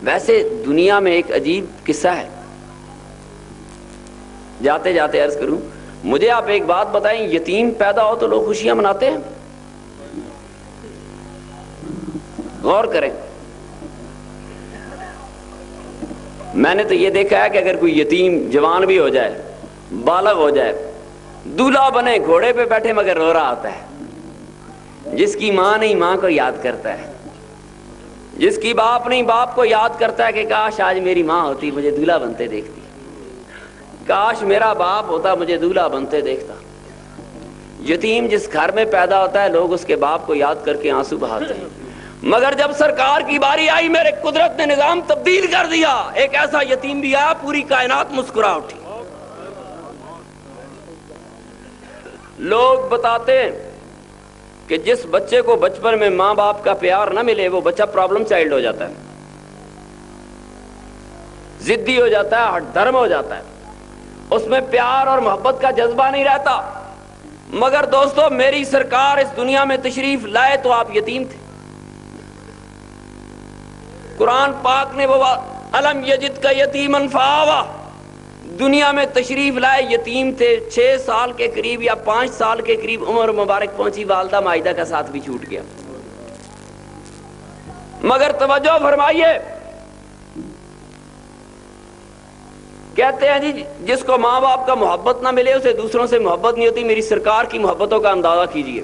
ویسے دنیا میں ایک عجیب قصہ ہے، جاتے جاتے عرض کروں، مجھے آپ ایک بات بتائیں، یتیم پیدا ہو تو لوگ خوشیاں مناتے ہیں؟ غور کریں، میں نے تو یہ دیکھا ہے کہ اگر کوئی یتیم جوان بھی ہو جائے، بالغ ہو جائے، دولہا بنے، گھوڑے پہ بیٹھے، مگر رو رہا آتا ہے۔ جس کی ماں نہیں ماں کو یاد کرتا ہے، جس کی باپ نہیں باپ کو یاد کرتا ہے کہ کاش آج میری ماں ہوتی، مجھے دولہا بنتے دیکھتی، کاش میرا باپ ہوتا، مجھے دولہا بنتے دیکھتا۔ یتیم جس گھر میں پیدا ہوتا ہے، لوگ اس کے باپ کو یاد کر کے آنسو بہاتے ہیں، مگر جب سرکار کی باری آئی، میرے قدرت نے نظام تبدیل کر دیا، ایک ایسا یتیم بھی آیا، پوری کائنات مسکرا اٹھی۔ لوگ بتاتے ہیں کہ جس بچے کو بچپن میں ماں باپ کا پیار نہ ملے، وہ بچہ پرابلم چائلڈ ہو جاتا ہے، ضدی ہو جاتا ہے، ہٹ دھرم ہو جاتا ہے، اس میں پیار اور محبت کا جذبہ نہیں رہتا۔ مگر دوستو، میری سرکار اس دنیا میں تشریف لائے تو آپ یتیم تھے۔ قرآن پاک نے وہ الم یجد کا یتیمن فآویٰ، دنیا میں تشریف لائے یتیم تھے، 6 سال کے قریب یا 5 سال کے قریب عمر مبارک پہنچی، والدہ مائدہ کا ساتھ بھی چھوٹ گیا۔ مگر توجہ فرمائیے، کہتے ہیں جی جس کو ماں باپ کا محبت نہ ملے، اسے دوسروں سے محبت نہیں ہوتی۔ میری سرکار کی محبتوں کا اندازہ کیجئے۔